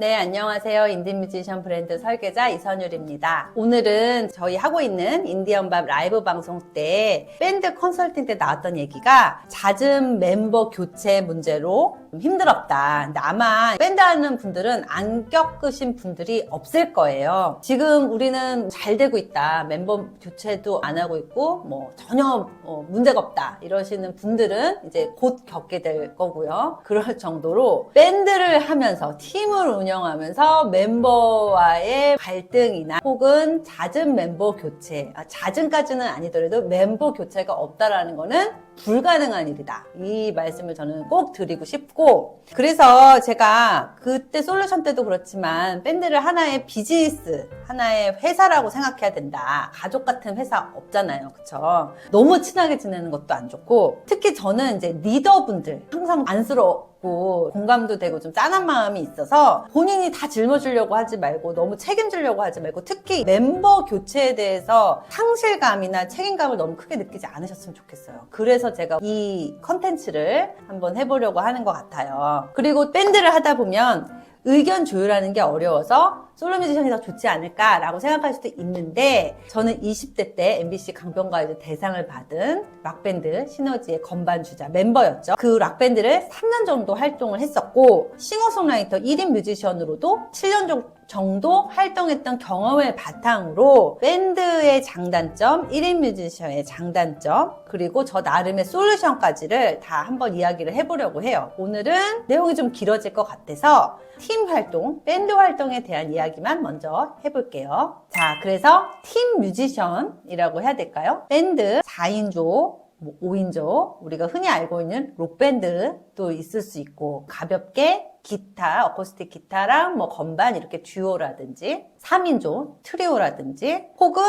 네, 안녕하세요. 인디뮤지션 브랜드 설계자 이선율입니다. 오늘은 저희 하고 있는 인디언밥 라이브 방송 때 밴드 컨설팅 때 나왔던 얘기가 잦은 멤버 교체 문제로 좀 힘들었다. 근데 아마 밴드 하는 분들은 안 겪으신 분들이 없을 거예요. 지금 우리는 잘 되고 있다. 멤버 교체도 안 하고 있고 뭐 전혀 문제가 없다. 이러시는 분들은 이제 곧 겪게 될 거고요. 그럴 정도로 밴드를 하면서 팀을 운영하면서 멤버와의 갈등이나 혹은 잦은 멤버 교체, 잦은까지는 아니더라도 멤버 교체가 없다라는 거는 불가능한 일이다. 이 말씀을 저는 꼭 드리고 싶고, 그래서 제가 그때 솔루션 때도 그렇지만 밴드를 하나의 비즈니스, 하나의 회사라고 생각해야 된다. 가족 같은 회사 없잖아요. 그쵸? 너무 친하게 지내는 것도 안 좋고, 특히 저는 이제 리더분들 항상 안쓰럽고 공감도 되고 좀 짠한 마음이 있어서 본인이 다 짊어지려고 하지 말고 너무 책임지려고 하지 말고, 특히 멤버 교체에 대해서 상실감이나 책임감을 너무 크게 느끼지 않으셨으면 좋겠어요. 그래서 제가 이 컨텐츠를 한번 해보려고 하는 것 같아요. 그리고 밴드를 하다 보면 의견 조율하는 게 어려워서 솔로 뮤지션이 더 좋지 않을까라고 생각할 수도 있는데, 저는 20대 때 MBC 강변가요제 대상을 받은 락밴드 시너지의 건반 주자 멤버였죠. 그 락밴드를 3년 정도 활동을 했었고, 싱어송라이터 1인 뮤지션으로도 7년 정도 활동했던 경험을 바탕으로 밴드의 장단점, 1인 뮤지션의 장단점, 그리고 저 나름의 솔루션까지를 다 한번 이야기를 해보려고 해요. 오늘은 내용이 좀 길어질 것 같아서 팀 활동, 밴드 활동에 대한 이야기만 먼저 해볼게요. 자, 그래서 팀 뮤지션이라고 해야 될까요? 밴드 4인조, 5인조, 우리가 흔히 알고 있는 록밴드도 있을 수 있고, 가볍게 기타, 어쿠스틱 기타랑 뭐 건반 이렇게 듀오라든지 3인조, 트리오라든지 혹은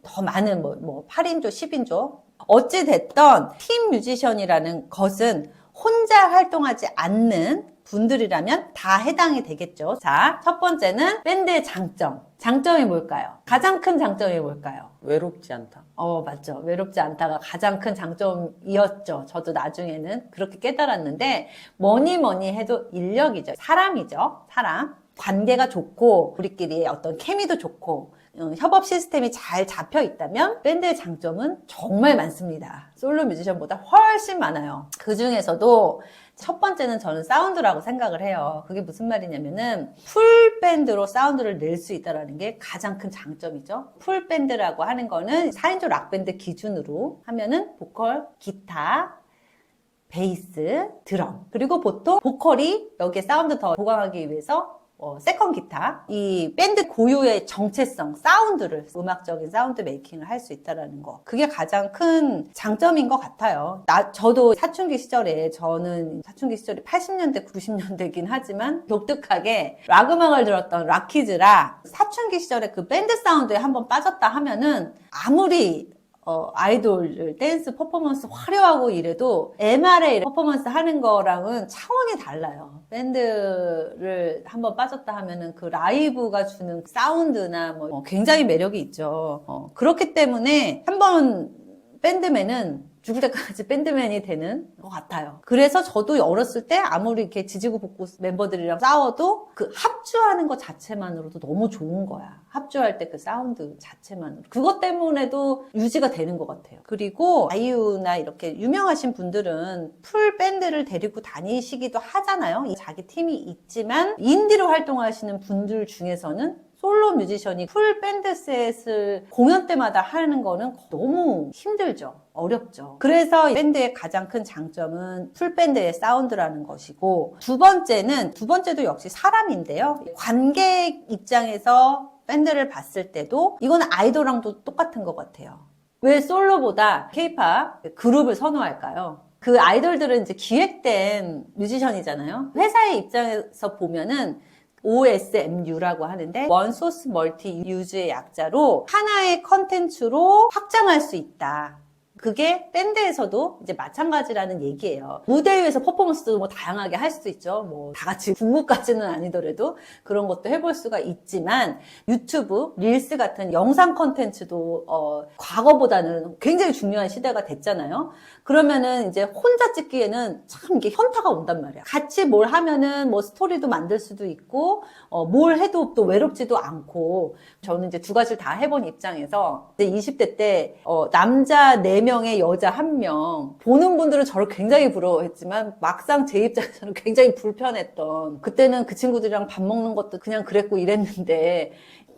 더 많은 뭐 8인조, 10인조, 어찌 됐던 팀 뮤지션이라는 것은 혼자 활동하지 않는 분들이라면 다 해당이 되겠죠. 자, 첫 번째는 밴드의 장점. 장점이 뭘까요? 가장 큰 장점이 뭘까요? 외롭지 않다. 맞죠. 외롭지 않다가 가장 큰 장점이었죠. 저도 나중에는 그렇게 깨달았는데, 뭐니 해도 인력이죠. 사람이죠. 사람. 관계가 좋고, 우리끼리의 어떤 케미도 좋고, 협업 시스템이 잘 잡혀 있다면 밴드의 장점은 정말 많습니다. 솔로 뮤지션보다 훨씬 많아요. 그 중에서도 첫 번째는 저는 사운드라고 생각을 해요. 그게 무슨 말이냐면은 풀 밴드로 사운드를 낼 수 있다는 게 가장 큰 장점이죠. 풀 밴드라고 하는 거는 4인조 락밴드 기준으로 하면은 보컬, 기타, 베이스, 드럼, 그리고 보통 보컬이 여기에 사운드 더 보강하기 위해서 세컨 기타, 이 밴드 고유의 정체성, 사운드를, 음악적인 사운드 메이킹을 할 수 있다는 거, 그게 가장 큰 장점인 것 같아요. 저도 사춘기 시절에, 저는 사춘기 시절이 80년대, 90년대긴 하지만 독특하게 락 음악을 들었던 락키즈라, 사춘기 시절에 그 밴드 사운드에 한번 빠졌다 하면은 아무리 아이돌 댄스 퍼포먼스 화려하고 이래도 MRA 퍼포먼스 하는 거랑은 차원이 달라요. 밴드를 한번 빠졌다 하면은 그 라이브가 주는 사운드나 뭐 굉장히 매력이 있죠. 그렇기 때문에 한번 밴드맨은 죽을 때까지 밴드맨이 되는 것 같아요. 그래서 저도 어렸을 때 아무리 이렇게 지지고 볶고 멤버들이랑 싸워도 그 합주하는 것 자체만으로도 너무 좋은 거야. 합주할 때 그 사운드 자체만으로. 그것 때문에도 유지가 되는 것 같아요. 그리고 아이유나 이렇게 유명하신 분들은 풀 밴드를 데리고 다니시기도 하잖아요. 자기 팀이 있지만 인디로 활동하시는 분들 중에서는 솔로 뮤지션이 풀 밴드 셋을 공연 때마다 하는 거는 너무 힘들죠. 어렵죠. 그래서 밴드의 가장 큰 장점은 풀밴드의 사운드라는 것이고, 두 번째도 역시 사람인데요. 관객 입장에서 밴드를 봤을 때도 이거는 아이돌랑도 똑같은 것 같아요. 왜 솔로보다 케이팝 그룹을 선호할까요? 그 아이돌들은 이제 기획된 뮤지션이잖아요. 회사의 입장에서 보면은 OSMU라고 하는데 원 소스 멀티 유즈의 약자로 하나의 컨텐츠로 확장할 수 있다. 그게 밴드에서도 이제 마찬가지라는 얘기예요. 무대 위에서 퍼포먼스도 뭐 다양하게 할 수도 있죠. 뭐 다 같이 군무까지는 아니더라도 그런 것도 해볼 수가 있지만 유튜브, 릴스 같은 영상 컨텐츠도 과거보다는 굉장히 중요한 시대가 됐잖아요. 그러면은 이제 혼자 찍기에는 참 이게 현타가 온단 말이야. 같이 뭘 하면은 뭐 스토리도 만들 수도 있고 뭘 해도 또 외롭지도 않고 저는 이제 두 가지를 다 해본 입장에서 이제 20대 때 남자 4명에 여자 1명 보는 분들은 저를 굉장히 부러워했지만 막상 제 입장에서는 굉장히 불편했던 그때는 그 친구들이랑 밥 먹는 것도 그냥 그랬고 이랬는데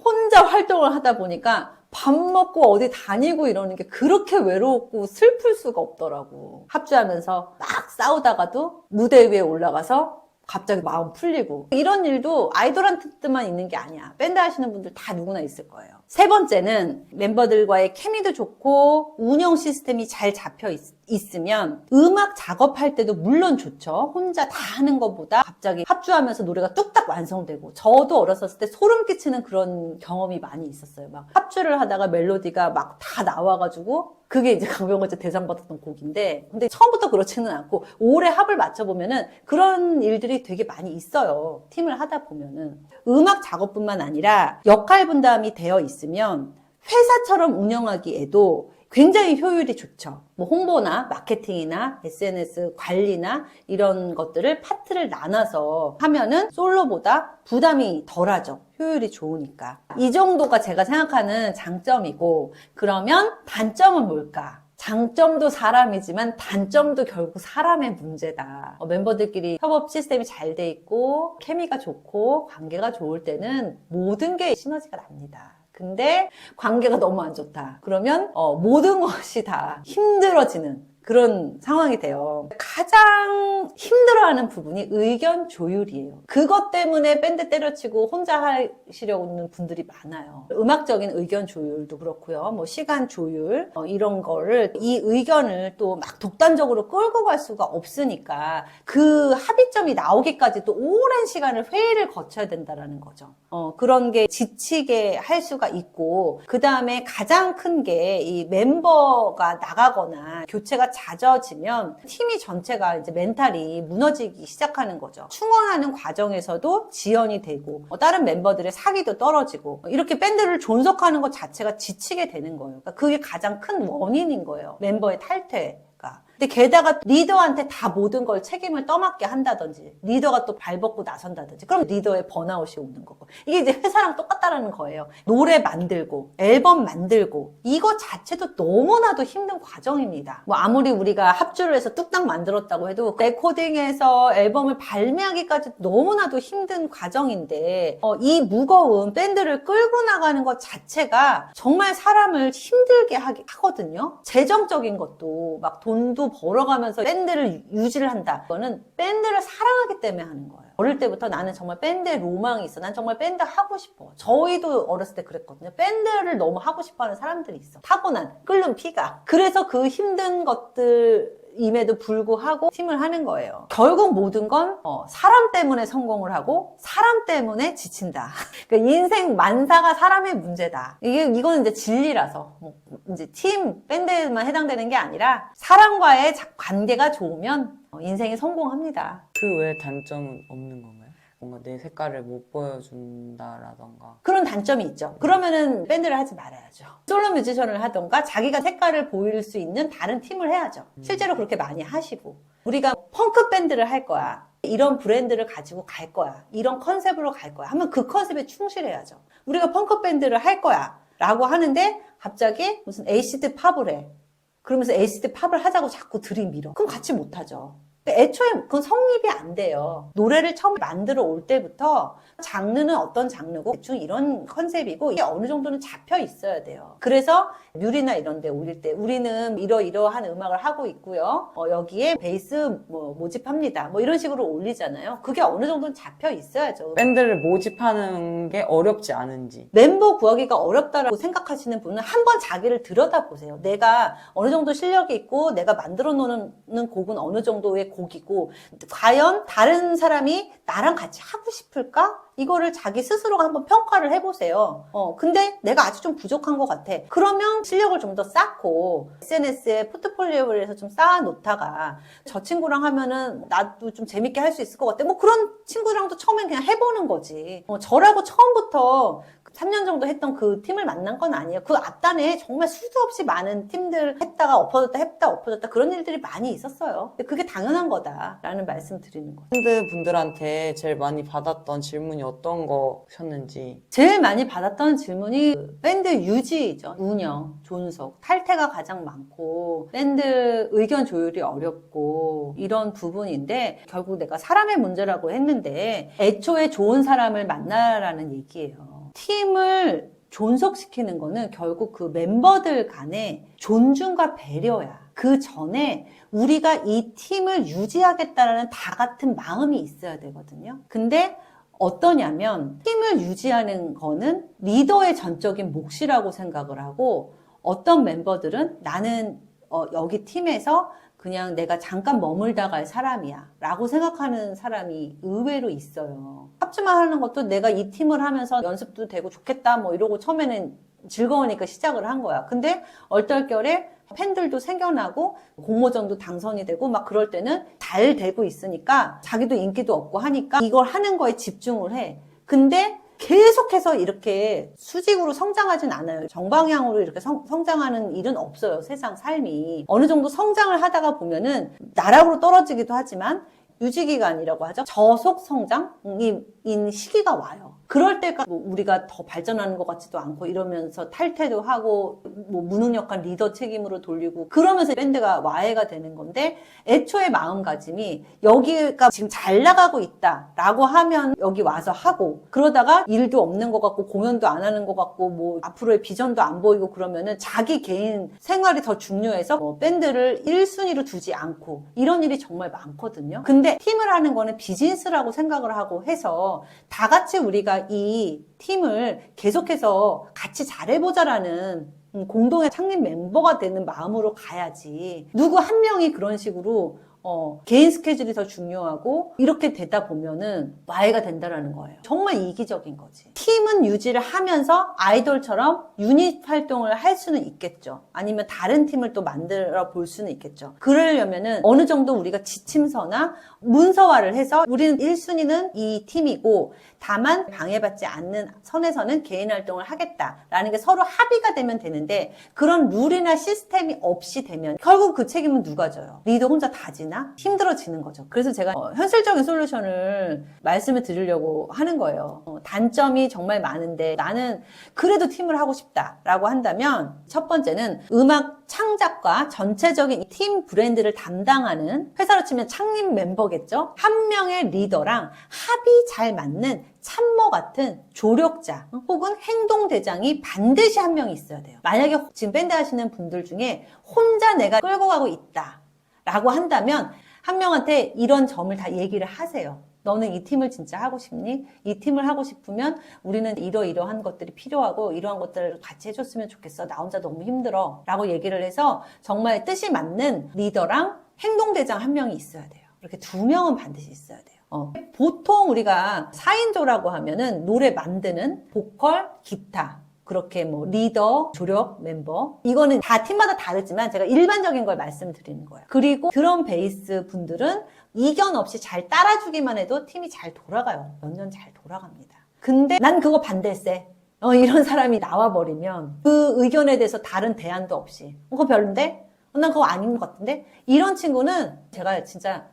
혼자 활동을 하다 보니까 밥 먹고 어디 다니고 이러는 게 그렇게 외롭고 슬플 수가 없더라고. 합주하면서 막 싸우다가도 무대 위에 올라가서 갑자기 마음 풀리고 이런 일도 아이돌한테만 있는 게 아니야. 밴드 하시는 분들 다 누구나 있을 거예요. 세 번째는 멤버들과의 케미도 좋고 운영 시스템이 잘 잡혀 있으면 음악 작업할 때도 물론 좋죠. 혼자 다 하는 것보다 갑자기 합주하면서 노래가 뚝딱 완성되고 저도 어렸었을 때 소름 끼치는 그런 경험이 많이 있었어요. 막 합주를 하다가 멜로디가 막 다 나와가지고 그게 이제 강변거제 대상 받았던 곡인데 근데 처음부터 그렇지는 않고 오래 합을 맞춰보면은 그런 일들이 되게 많이 있어요. 팀을 하다 보면은 음악 작업뿐만 아니라 역할 분담이 되어 있으면 회사처럼 운영하기에도 굉장히 효율이 좋죠. 뭐 홍보나 마케팅이나 SNS 관리나 이런 것들을 파트를 나눠서 하면은 솔로보다 부담이 덜하죠. 효율이 좋으니까. 이 정도가 제가 생각하는 장점이고 그러면 단점은 뭘까? 장점도 사람이지만 단점도 결국 사람의 문제다. 멤버들끼리 협업 시스템이 잘 돼 있고 케미가 좋고 관계가 좋을 때는 모든 게 시너지가 납니다. 근데 관계가 너무 안 좋다. 그러면 모든 것이 다 힘들어지는 그런 상황이 돼요. 가장 힘들어하는 부분이 의견 조율이에요. 그것 때문에 밴드 때려치고 혼자 하시려는 분들이 많아요. 음악적인 의견 조율도 그렇고요. 뭐 시간 조율 이런 거를 이 의견을 또 막 독단적으로 끌고 갈 수가 없으니까 그 합의점이 나오기까지 또 오랜 시간을 회의를 거쳐야 된다라는 거죠. 그런 게 지치게 할 수가 있고 그 다음에 가장 큰 게 이 멤버가 나가거나 교체가 잦아지면 팀이 전체가 이제 멘탈이 무너지기 시작하는 거죠. 충원하는 과정에서도 지연이 되고 다른 멤버들의 사기도 떨어지고 이렇게 밴드를 존속하는 것 자체가 지치게 되는 거예요. 그러니까 그게 가장 큰 원인인 거예요. 멤버의 탈퇴. 근데 게다가 리더한테 다 모든 걸 책임을 떠맡게 한다든지 리더가 또 발벗고 나선다든지 그럼 리더의 번아웃이 오는 거고 이게 이제 회사랑 똑같다라는 거예요. 노래 만들고 앨범 만들고 이거 자체도 너무나도 힘든 과정입니다. 뭐 아무리 우리가 합주를 해서 뚝딱 만들었다고 해도 레코딩해서 앨범을 발매하기까지 너무나도 힘든 과정인데 이 무거운 밴드를 끌고 나가는 것 자체가 정말 사람을 힘들게 하거든요. 재정적인 것도 막 돈도 벌어가면서 밴드를 유지를 한다. 이거는 밴드를 사랑하기 때문에 하는 거예요. 어릴 때부터 나는 정말 밴드에 로망이 있어. 난 정말 밴드 하고 싶어. 저희도 어렸을 때 그랬거든요. 밴드를 너무 하고 싶어하는 사람들이 있어. 타고난 끓는 피가. 그래서 그 힘든 것들 임에도 불구하고 팀을 하는 거예요. 결국 모든 건 사람 때문에 성공을 하고 사람 때문에 지친다. 그러니까 인생 만사가 사람의 문제다. 이거는 이제 진리라서 이제 팀 밴드에만 해당되는 게 아니라 사람과의 관계가 좋으면 인생이 성공합니다. 그 외에 단점은 없는 건가요? 뭔가 내 색깔을 못 보여준다라던가 그런 단점이 있죠. 그러면은 밴드를 하지 말아야죠. 솔로 뮤지션을 하던가 자기가 색깔을 보일 수 있는 다른 팀을 해야죠. 실제로 그렇게 많이 하시고 우리가 펑크 밴드를 할 거야. 이런 브랜드를 가지고 갈 거야. 이런 컨셉으로 갈 거야. 하면 그 컨셉에 충실해야죠. 우리가 펑크 밴드를 할 거야. 라고 하는데 갑자기 무슨 에이시드 팝을 해. 그러면서 에이시드 팝을 하자고 자꾸 들이밀어. 그럼 같이 못하죠. 애초에 그건 성립이 안 돼요. 노래를 처음 만들어 올 때부터 장르는 어떤 장르고 대충 이런 컨셉이고 이게 어느 정도는 잡혀 있어야 돼요. 그래서 뮤리나 이런 데 올릴 때 우리는 이러이러한 음악을 하고 있고요. 여기에 베이스 모집합니다. 이런 식으로 올리잖아요. 그게 어느 정도는 잡혀 있어야죠. 밴드를 모집하는 게 어렵지 않은지 멤버 구하기가 어렵다라고 생각하시는 분은 한번 자기를 들여다보세요. 내가 어느 정도 실력이 있고 내가 만들어 놓는 곡은 어느 정도의 곡이고 과연 다른 사람이 나랑 같이 하고 싶을까? 이거를 자기 스스로가 한번 평가를 해보세요. 근데 내가 아직 좀 부족한 것 같아. 그러면 실력을 좀 더 쌓고 SNS에 포트폴리오를 해서 좀 쌓아놓다가 저 친구랑 하면은 나도 좀 재밌게 할 수 있을 것 같아. 뭐 그런 친구랑도 처음엔 그냥 해보는 거지. 저라고 처음부터 3년 정도 했던 그 팀을 만난 건 아니에요. 그 앞단에 정말 수도 없이 많은 팀들 했다가 엎어졌다 그런 일들이 많이 있었어요. 근데 그게 당연한 거다라는 말씀 드리는 거예요. 밴드 분들한테 제일 많이 받았던 질문이 어떤 거셨는지. 제일 많이 받았던 질문이 밴드 유지죠. 운영, 존속, 탈퇴가 가장 많고 밴드 의견 조율이 어렵고 이런 부분인데 결국 내가 사람의 문제라고 했는데 애초에 좋은 사람을 만나라는 얘기예요. 팀을 존속시키는 거는 결국 그 멤버들 간의 존중과 배려야. 그 전에 우리가 이 팀을 유지하겠다라는 다 같은 마음이 있어야 되거든요. 근데 어떠냐면 팀을 유지하는 거는 리더의 전적인 몫이라고 생각을 하고 어떤 멤버들은 나는 여기 팀에서 그냥 내가 잠깐 머물다 갈 사람이야 라고 생각하는 사람이 의외로 있어요. 합주만 하는 것도 내가 이 팀을 하면서 연습도 되고 좋겠다 뭐 이러고 처음에는 즐거우니까 시작을 한 거야. 근데 얼떨결에 팬들도 생겨나고 공모전도 당선이 되고 막 그럴 때는 잘 되고 있으니까 자기도 인기도 얻고 하니까 이걸 하는 거에 집중을 해. 근데 계속해서 이렇게 수직으로 성장하진 않아요. 정방향으로 이렇게 성장하는 일은 없어요. 세상 삶이. 어느 정도 성장을 하다가 보면은 나락으로 떨어지기도 하지만 유지기간이라고 하죠. 저속 성장인 시기가 와요. 그럴 때가 뭐 우리가 더 발전하는 것 같지도 않고 이러면서 탈퇴도 하고 뭐 무능력한 리더 책임으로 돌리고 그러면서 밴드가 와해가 되는 건데 애초에 마음가짐이 여기가 지금 잘 나가고 있다라고 하면 여기 와서 하고 그러다가 일도 없는 것 같고 공연도 안 하는 것 같고 뭐 앞으로의 비전도 안 보이고 그러면은 자기 개인 생활이 더 중요해서 뭐 밴드를 1순위로 두지 않고 이런 일이 정말 많거든요. 근데 팀을 하는 거는 비즈니스라고 생각을 하고 해서 다 같이 우리가 이 팀을 계속해서 같이 잘해보자라는 공동의 창립 멤버가 되는 마음으로 가야지. 누구 한 명이 그런 식으로 개인 스케줄이 더 중요하고 이렇게 되다 보면은 와해가 된다라는 거예요. 정말 이기적인 거지. 팀은 유지를 하면서 아이돌처럼 유닛 활동을 할 수는 있겠죠. 아니면 다른 팀을 또 만들어 볼 수는 있겠죠. 그러려면은 어느 정도 우리가 지침서나 문서화를 해서 우리는 1순위는 이 팀이고 다만 방해받지 않는 선에서는 개인 활동을 하겠다라는 게 서로 합의가 되면 되는데 그런 룰이나 시스템이 없이 되면 결국 그 책임은 누가 져요? 리더 혼자 다 지나? 힘들어지는 거죠. 그래서 제가 현실적인 솔루션을 말씀을 드리려고 하는 거예요. 단점이 정말 많은데 나는 그래도 팀을 하고 싶다라고 한다면 첫 번째는 음악 창작과 전체적인 팀 브랜드를 담당하는 회사로 치면 창립 멤버겠죠. 한 명의 리더랑 합이 잘 맞는 참모 같은 조력자 혹은 행동대장이 반드시 한 명이 있어야 돼요. 만약에 지금 밴드 하시는 분들 중에 혼자 내가 끌고 가고 있다 라고 한다면 한 명한테 이런 점을 다 얘기를 하세요. 너는 이 팀을 진짜 하고 싶니? 이 팀을 하고 싶으면 우리는 이러이러한 것들이 필요하고 이러한 것들을 같이 해줬으면 좋겠어. 나 혼자 너무 힘들어. 라고 얘기를 해서 정말 뜻이 맞는 리더랑 행동대장 한 명이 있어야 돼요. 이렇게 2명은 반드시 있어야 돼요. 보통 우리가 4인조라고 하면은 노래 만드는 보컬, 기타 그렇게 뭐 리더, 조력, 멤버 이거는 다 팀마다 다르지만 제가 일반적인 걸 말씀드리는 거예요. 그리고 드럼 베이스 분들은 이견 없이 잘 따라주기만 해도 팀이 잘 돌아가요. 몇 년 잘 돌아갑니다. 근데 난 그거 반대세. 이런 사람이 나와버리면 그 의견에 대해서 다른 대안도 없이 그거 별론데? 난 그거 아닌 것 같은데? 이런 친구는 제가 진짜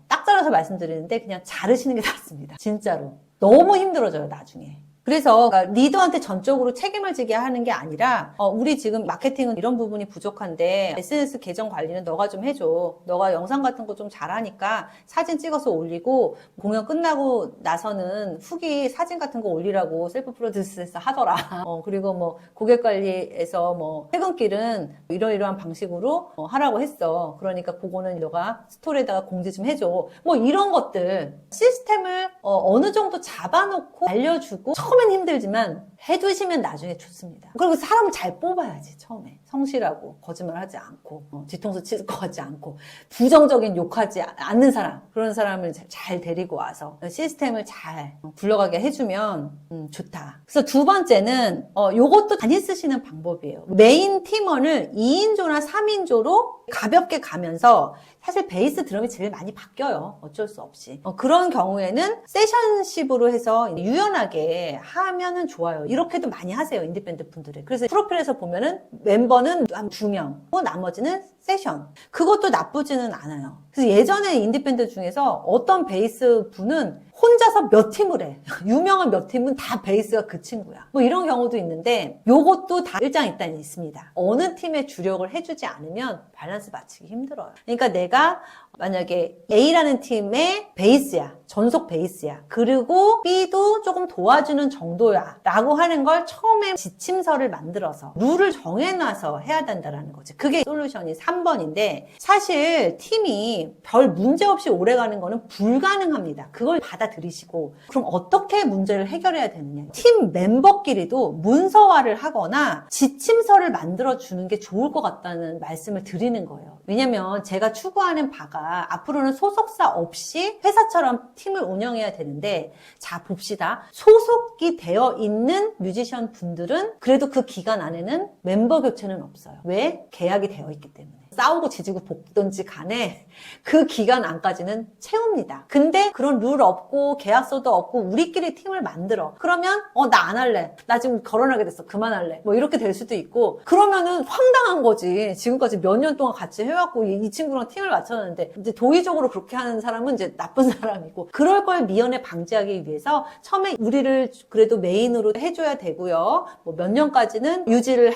딱 잘라서 말씀드리는데 그냥 자르시는 게 낫습니다. 진짜로. 너무 힘들어져요, 나중에. 그래서 리더한테 전적으로 책임을 지게 하는 게 아니라 우리 지금 마케팅은 이런 부분이 부족한데 SNS 계정 관리는 너가 좀 해줘. 너가 영상 같은 거 좀 잘하니까 사진 찍어서 올리고 공연 끝나고 나서는 후기 사진 같은 거 올리라고 셀프 프로듀스에서 하더라. 그리고 뭐 고객 관리에서 뭐 퇴근길은 이러이러한 방식으로 하라고 했어. 그러니까 그거는 너가 스토리에다가 공지 좀 해줘. 뭐 이런 것들 시스템을 어느 정도 잡아놓고 알려주고 처음 처음엔 힘들지만 해두시면 나중에 좋습니다. 그리고 사람을 잘 뽑아야지. 처음에 성실하고 거짓말하지 않고 뒤통수 칠 것 같지 않고 부정적인 욕하지 않는 사람, 그런 사람을 잘 데리고 와서 시스템을 잘 굴러가게 해주면 좋다. 그래서 두 번째는 요것도 많이 쓰시는 방법이에요. 메인 팀원을 2인조나 3인조로 가볍게 가면서, 사실 베이스 드럼이 제일 많이 바뀌어요. 어쩔 수 없이. 그런 경우에는 세션십으로 해서 유연하게 하면은 좋아요. 이렇게도 많이 하세요, 인디밴드 분들이. 그래서 프로필에서 보면은 멤버는 한 2명, 나머지는 세션. 그것도 나쁘지는 않아요. 그래서 예전에 인디밴드 중에서 어떤 베이스 분은 혼자서 몇 팀을 해. 유명한 몇 팀은 다 베이스가 그 친구야. 뭐 이런 경우도 있는데, 요것도 다 일장일단이 있습니다. 어느 팀에 주력을 해주지 않으면 밸런스 맞추기 힘들어요. 그러니까 내가 만약에 A라는 팀의 베이스야, 전속 베이스야, 그리고 B도 조금 도와주는 정도야 라고 하는 걸 처음에 지침서를 만들어서 룰을 정해놔서 해야 된다는 거지. 그게 솔루션이 3번인데, 사실 팀이 별 문제 없이 오래가는 거는 불가능합니다. 그걸 받아들이시고, 그럼 어떻게 문제를 해결해야 되느냐. 팀 멤버끼리도 문서화를 하거나 지침서를 만들어주는 게 좋을 것 같다는 말씀을 드리는 거예요. 왜냐면 제가 추구하는 바가 앞으로는 소속사 없이 회사처럼 팀을 운영해야 되는데, 자 봅시다. 소속이 되어 있는 뮤지션 분들은 그래도 그 기간 안에는 멤버 교체는 없어요. 왜? 계약이 되어 있기 때문에. 싸우고 지지고 볶든지 간에 그 기간 안까지는 채웁니다. 근데 그런 룰 없고 계약서도 없고 우리끼리 팀을 만들어. 그러면 나 안 할래. 나 지금 결혼하게 됐어. 그만할래. 뭐 이렇게 될 수도 있고, 그러면은 황당한 거지. 지금까지 몇 년 동안 같이 해왔고 이 친구랑 팀을 맞췄는데 이제 도의적으로 그렇게 하는 사람은 이제 나쁜 사람이고, 그럴 걸 미연에 방지하기 위해서 처음에 우리를 그래도 메인으로 해줘야 되고요. 뭐 몇 년까지는 유지를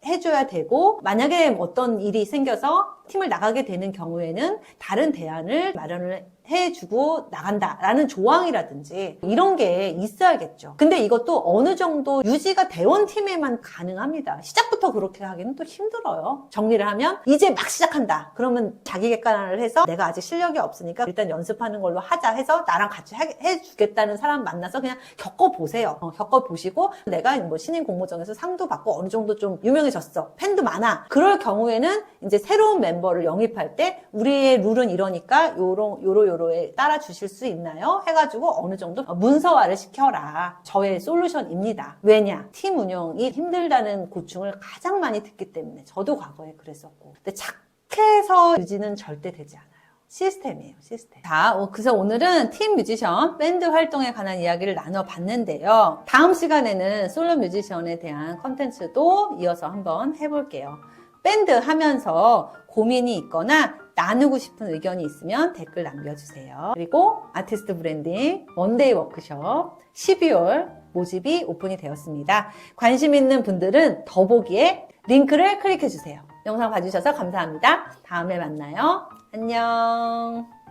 해줘야 되고, 만약에 어떤 일이 생겨서 팀을 나가게 되는 경우에는 다른 대안을 마련을 해주고 나간다라는 조항이라든지 이런 게 있어야겠죠. 근데 이것도 어느 정도 유지가 되온 팀에만 가능합니다. 시작부터 그렇게 하기는 또 힘들어요. 정리를 하면 이제 막 시작한다. 그러면 자기 객관화를 해서 내가 아직 실력이 없으니까 일단 연습하는 걸로 하자 해서 나랑 같이 해주겠다는 사람 만나서 그냥 겪어보세요. 겪어보시고, 내가 뭐 신인 공모전에서 상도 받고 어느 정도 좀 유명해졌어. 팬도 많아. 그럴 경우에는 이제 새로운 멤버를 영입할 때 우리의 룰은 이러니까 요로에 따라 주실 수 있나요? 해가지고 어느 정도 문서화를 시켜라. 저의 솔루션입니다. 왜냐? 팀 운영이 힘들다는 고충을 가장 많이 듣기 때문에. 저도 과거에 그랬었고. 근데 착해서 유지는 절대 되지 않아요. 시스템이에요, 시스템. 자, 그래서 오늘은 팀 뮤지션, 밴드 활동에 관한 이야기를 나눠봤는데요. 다음 시간에는 솔로 뮤지션에 대한 컨텐츠도 이어서 한번 해볼게요. 밴드 하면서 고민이 있거나 나누고 싶은 의견이 있으면 댓글 남겨주세요. 그리고 아티스트 브랜딩 원데이 워크숍 12월 모집이 오픈이 되었습니다. 관심 있는 분들은 더보기에 링크를 클릭해주세요. 영상 봐주셔서 감사합니다. 다음에 만나요. 안녕.